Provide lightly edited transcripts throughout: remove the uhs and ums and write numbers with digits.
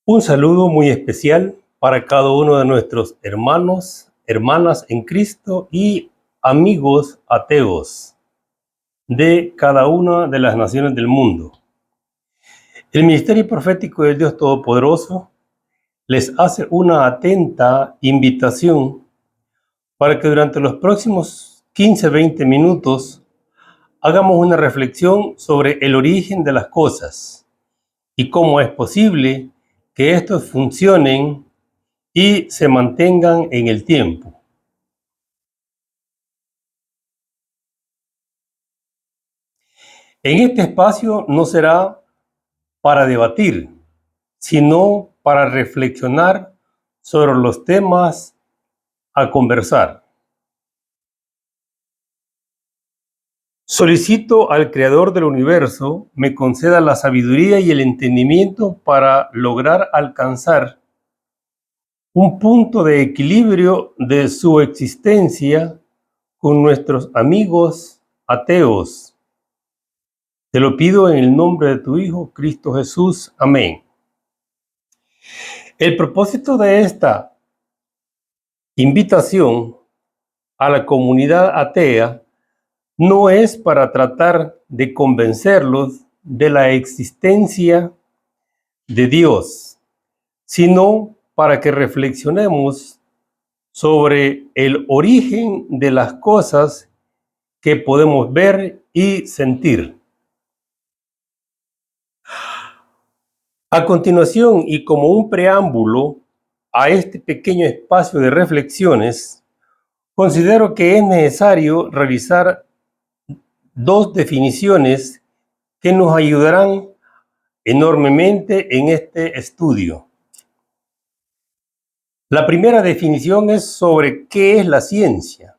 Un saludo muy especial para cada uno de nuestros hermanos, hermanas en Cristo y amigos ateos de cada una de las naciones del mundo. El Ministerio Profético del Dios Todopoderoso les hace una atenta invitación para que durante los próximos 15-20 minutos hagamos una reflexión sobre el origen de las cosas y cómo es posible que estos funcionen y se mantengan en el tiempo. En este espacio no será para debatir, sino para reflexionar sobre los temas a conversar. Solicito al Creador del universo me conceda la sabiduría y el entendimiento para lograr alcanzar un punto de equilibrio de su existencia con nuestros amigos ateos. Te lo pido en el nombre de tu Hijo, Cristo Jesús. Amén. El propósito de esta invitación a la comunidad atea no es para tratar de convencerlos de la existencia de Dios, sino para que reflexionemos sobre el origen de las cosas que podemos ver y sentir. A continuación, y como un preámbulo a este pequeño espacio de reflexiones, considero que es necesario revisar dos definiciones que nos ayudarán enormemente en este estudio. La primera definición es sobre qué es la ciencia.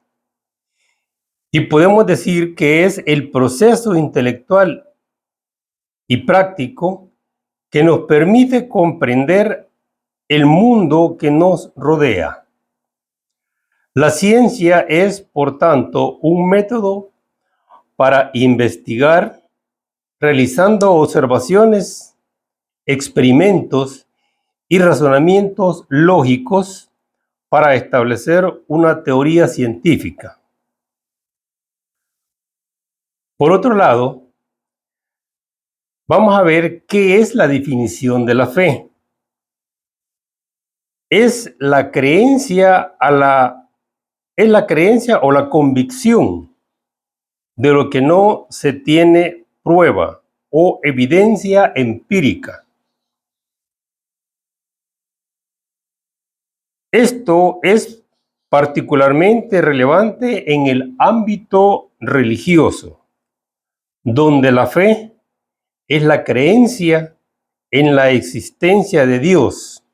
Y podemos decir que es el proceso intelectual y práctico que nos permite comprender el mundo que nos rodea. La ciencia es, por tanto, un método para investigar, realizando observaciones, experimentos y razonamientos lógicos para establecer una teoría científica. Por otro lado, vamos a ver qué es la definición de la fe. Es la creencia o la convicción de lo que no se tiene prueba o evidencia empírica. Esto es particularmente relevante en el ámbito religioso, donde la fe es la creencia en la existencia de Dios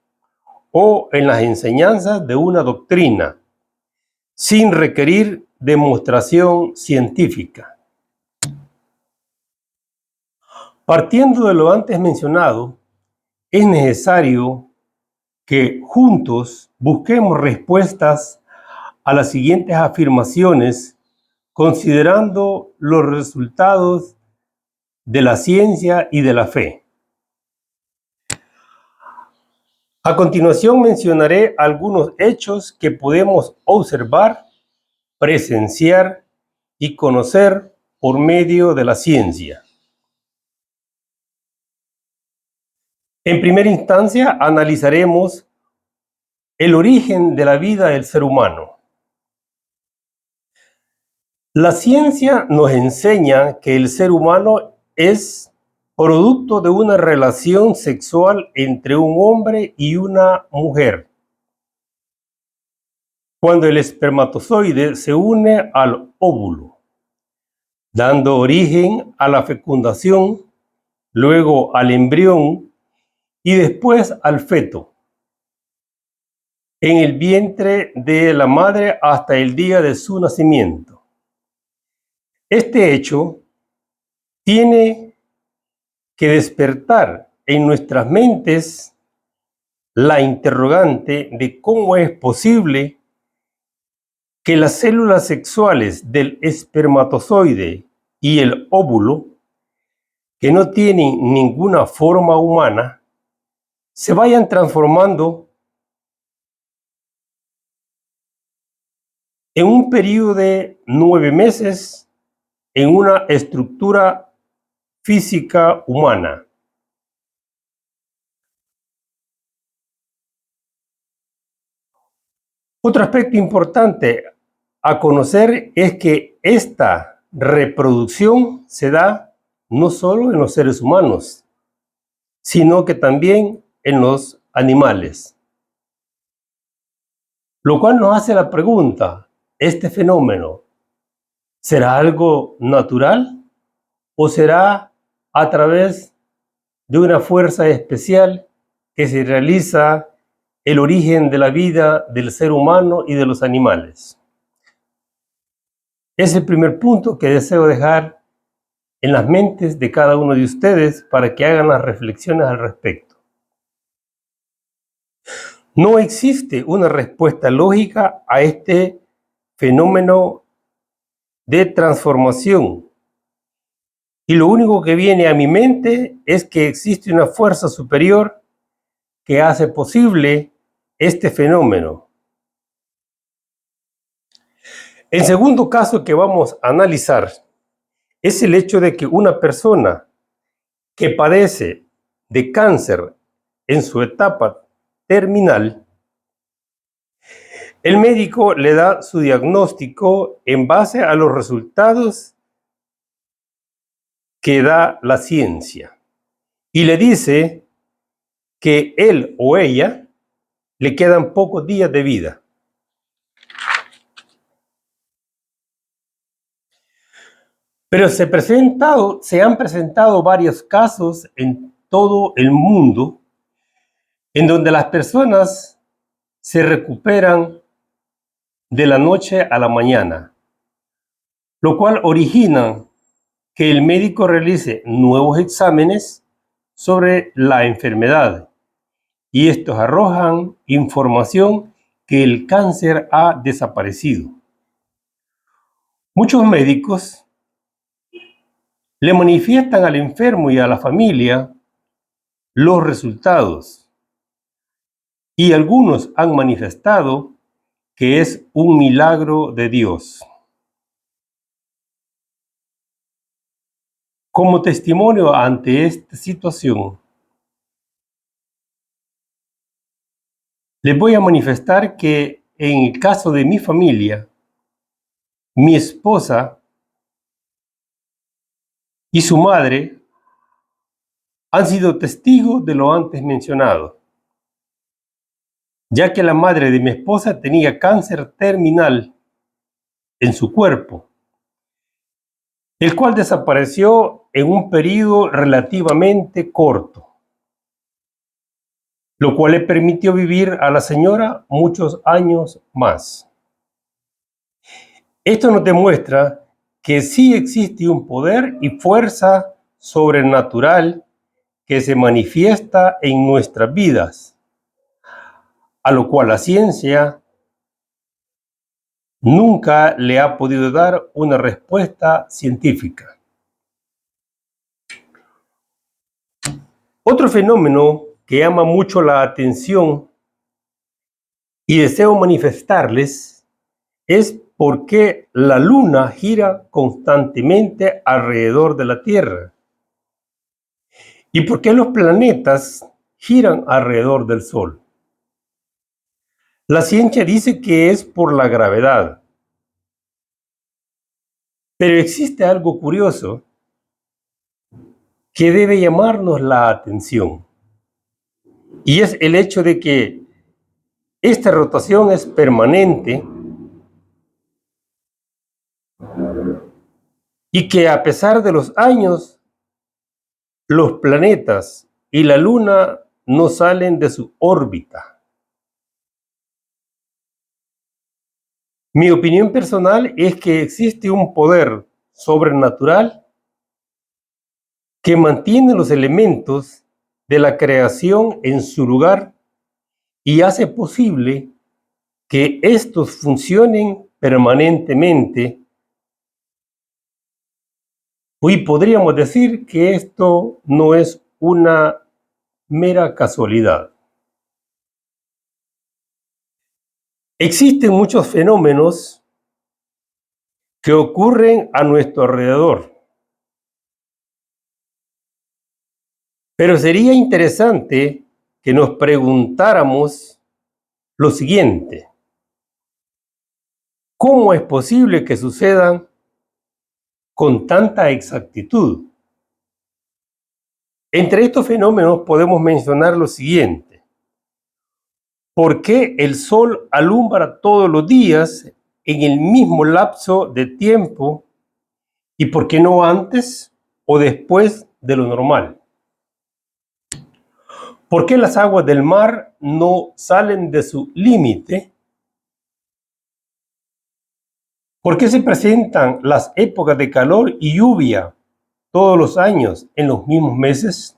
o en las enseñanzas de una doctrina, sin requerir demostración científica. Partiendo de lo antes mencionado, es necesario que juntos busquemos respuestas a las siguientes afirmaciones, considerando los resultados de la ciencia y de la fe. A continuación mencionaré algunos hechos que podemos observar, presenciar y conocer por medio de la ciencia. En primera instancia, analizaremos el origen de la vida del ser humano. La ciencia nos enseña que el ser humano es producto de una relación sexual entre un hombre y una mujer. Cuando el espermatozoide se une al óvulo, dando origen a la fecundación, luego al embrión y después al feto, en el vientre de la madre hasta el día de su nacimiento. Este hecho tiene que despertar en nuestras mentes la interrogante de cómo es posible que las células sexuales del espermatozoide y el óvulo, que no tienen ninguna forma humana, se vayan transformando en un periodo de 9 meses en una estructura física humana. Otro aspecto importante a conocer es que esta reproducción se da no solo en los seres humanos, sino que también en los animales. Lo cual nos hace la pregunta, ¿este fenómeno será algo natural o será a través de una fuerza especial que se realiza el origen de la vida del ser humano y de los animales? Es el primer punto que deseo dejar en las mentes de cada uno de ustedes para que hagan las reflexiones al respecto. No existe una respuesta lógica a este fenómeno de transformación. Y lo único que viene a mi mente es que existe una fuerza superior que hace posible este fenómeno. El segundo caso que vamos a analizar es el hecho de que una persona que padece de cáncer en su etapa terminal, el médico le da su diagnóstico en base a los resultados que da la ciencia y le dice que él o ella le quedan pocos días de vida. Pero se han presentado varios casos en todo el mundo en donde las personas se recuperan de la noche a la mañana, lo cual origina que el médico realice nuevos exámenes sobre la enfermedad y estos arrojan información que el cáncer ha desaparecido. Muchos médicos le manifiestan al enfermo y a la familia los resultados y algunos han manifestado que es un milagro de Dios. Como testimonio ante esta situación, les voy a manifestar que en el caso de mi familia, mi esposa y su madre han sido testigos de lo antes mencionado, ya que la madre de mi esposa tenía cáncer terminal en su cuerpo, el cual desapareció en un periodo relativamente corto, lo cual le permitió vivir a la señora muchos años más. Esto nos demuestra que sí existe un poder y fuerza sobrenatural que se manifiesta en nuestras vidas, a lo cual la ciencia nunca le ha podido dar una respuesta científica. Otro fenómeno que llama mucho la atención y deseo manifestarles es por qué la luna gira constantemente alrededor de la Tierra y por qué los planetas giran alrededor del Sol. La ciencia dice que es por la gravedad, pero existe algo curioso que debe llamarnos la atención, y es el hecho de que esta rotación es permanente y que a pesar de los años, los planetas y la luna no salen de su órbita. Mi opinión personal es que existe un poder sobrenatural que mantiene los elementos de la creación en su lugar y hace posible que estos funcionen permanentemente. Hoy podríamos decir que esto no es una mera casualidad. Existen muchos fenómenos que ocurren a nuestro alrededor. Pero sería interesante que nos preguntáramos lo siguiente: ¿cómo es posible que sucedan con tanta exactitud? Entre estos fenómenos podemos mencionar lo siguiente: ¿por qué el sol alumbra todos los días en el mismo lapso de tiempo y por qué no antes o después de lo normal? ¿Por qué las aguas del mar no salen de su límite? ¿Por qué se presentan las épocas de calor y lluvia todos los años en los mismos meses?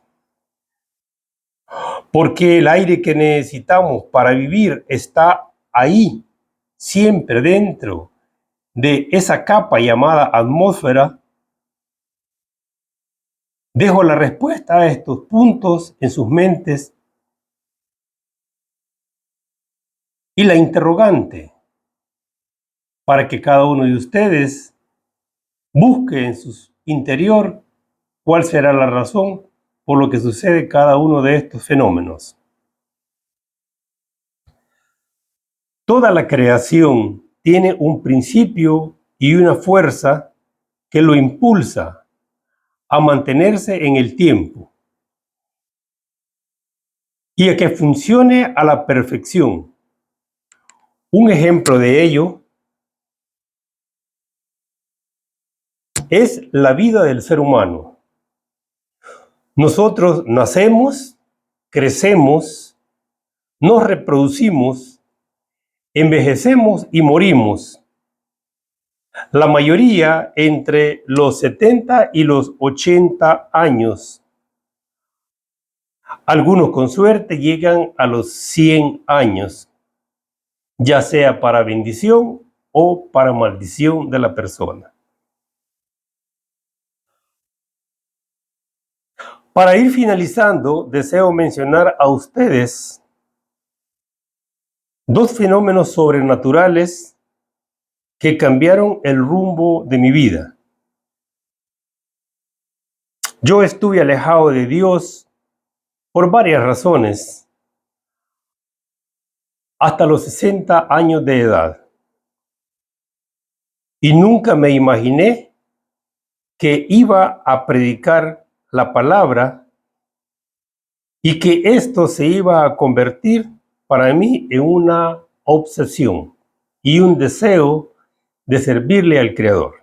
¿Por qué el aire que necesitamos para vivir está ahí, siempre dentro de esa capa llamada atmósfera? Dejo la respuesta a estos puntos en sus mentes y la interrogante para que cada uno de ustedes busque en su interior cuál será la razón por lo que sucede cada uno de estos fenómenos. Toda la creación tiene un principio y una fuerza que lo impulsa a mantenerse en el tiempo y a que funcione a la perfección. Un ejemplo de ello es la vida del ser humano. Nosotros nacemos, crecemos, nos reproducimos, envejecemos y morimos. La mayoría entre los 70 y los 80 años. Algunos con suerte llegan a los 100 años, ya sea para bendición o para maldición de la persona. Para ir finalizando, deseo mencionar a ustedes dos fenómenos sobrenaturales que cambiaron el rumbo de mi vida. Yo estuve alejado de Dios por varias razones hasta los 60 años de edad. Y nunca me imaginé que iba a predicar la palabra y que esto se iba a convertir para mí en una obsesión y un deseo de servirle al Creador.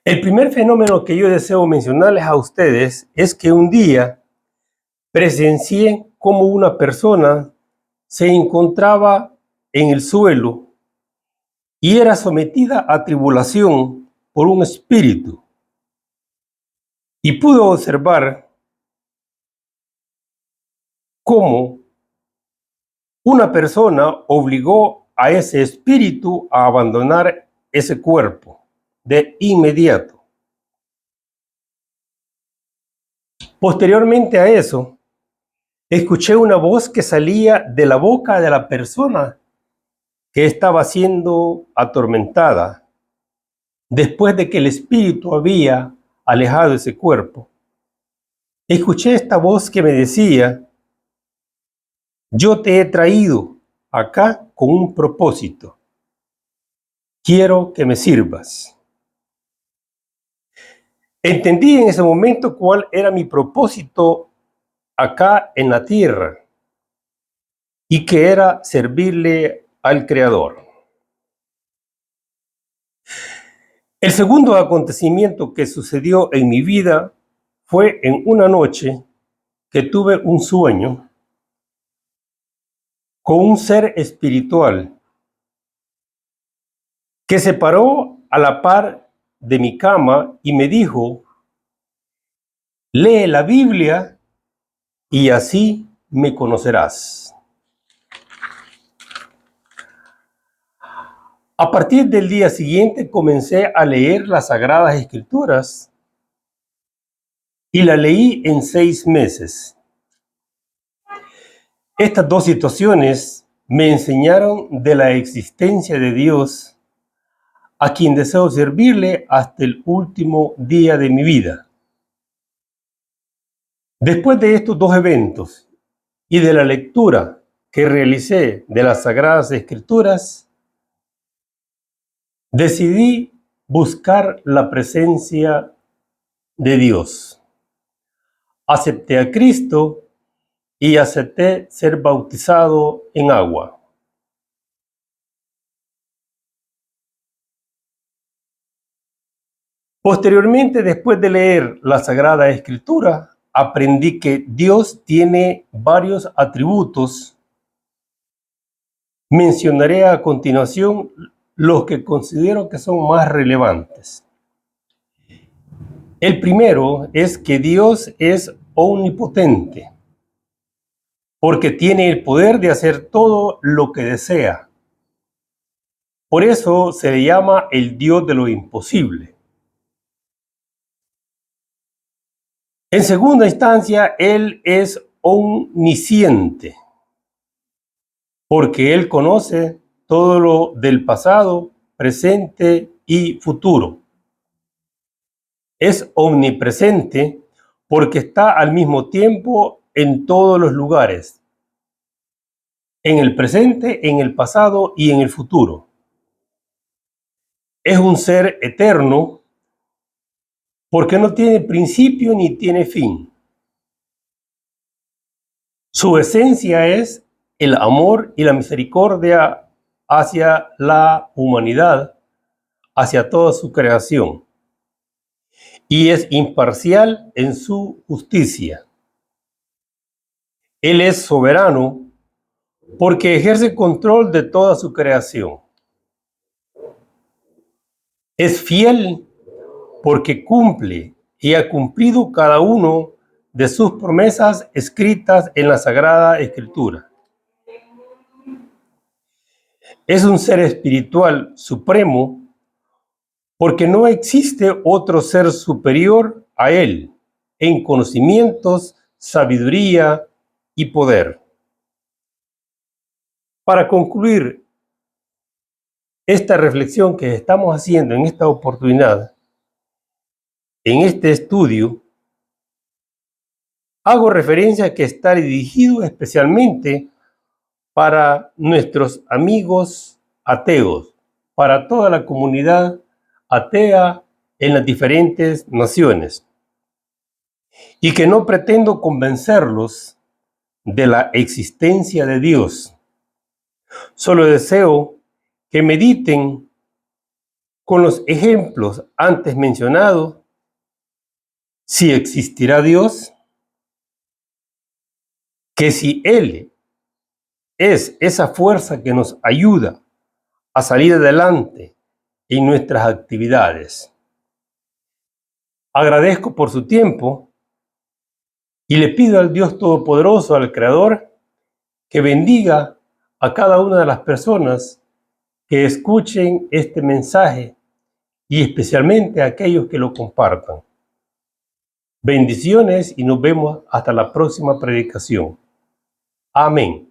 El primer fenómeno que yo deseo mencionarles a ustedes es que un día presencié cómo una persona se encontraba en el suelo y era sometida a tribulación por un espíritu. Y pude observar cómo una persona obligó a ese espíritu a abandonar ese cuerpo de inmediato. Posteriormente a eso, escuché una voz que salía de la boca de la persona que estaba siendo atormentada después de que el espíritu había alejado ese cuerpo. Escuché esta voz que me decía: yo te he traído acá con un propósito. Quiero que me sirvas. Entendí en ese momento cuál era mi propósito acá en la tierra y que era servirle al Creador. El segundo acontecimiento que sucedió en mi vida fue en una noche que tuve un sueño con un ser espiritual que se paró a la par de mi cama y me dijo: lee la Biblia y así me conocerás. A partir del día siguiente comencé a leer las Sagradas Escrituras y la leí en 6 meses. Estas dos situaciones me enseñaron de la existencia de Dios, a quien deseo servirle hasta el último día de mi vida. Después de estos dos eventos y de la lectura que realicé de las Sagradas Escrituras, decidí buscar la presencia de Dios. Acepté a Cristo y acepté ser bautizado en agua. Posteriormente, después de leer la Sagrada Escritura, aprendí que Dios tiene varios atributos. Mencionaré a continuación los que considero que son más relevantes. El primero es que Dios es omnipotente, porque tiene el poder de hacer todo lo que desea. Por eso se le llama el Dios de lo imposible. En segunda instancia, Él es omnisciente, porque Él conoce todo lo del pasado, presente y futuro. Es omnipresente porque está al mismo tiempo en todos los lugares, en el presente, en el pasado y en el futuro. Es un ser eterno porque no tiene principio ni tiene fin. Su esencia es el amor y la misericordia hacia la humanidad, hacia toda su creación. Y es imparcial en su justicia. Él es soberano porque ejerce control de toda su creación. Es fiel porque cumple y ha cumplido cada uno de sus promesas escritas en la Sagrada Escritura. Es un ser espiritual supremo porque no existe otro ser superior a él en conocimientos, sabiduría y poder. Para concluir esta reflexión que estamos haciendo en esta oportunidad, en este estudio, hago referencia a que está dirigido especialmente para nuestros amigos ateos, para toda la comunidad atea en las diferentes naciones, y que no pretendo convencerlos de la existencia de Dios. Solo deseo que mediten con los ejemplos antes mencionados si existirá Dios, que si Él es esa fuerza que nos ayuda a salir adelante en nuestras actividades. Agradezco por su tiempo y le pido al Dios Todopoderoso, al Creador, que bendiga a cada una de las personas que escuchen este mensaje y especialmente a aquellos que lo compartan. Bendiciones y nos vemos hasta la próxima predicación. Amén.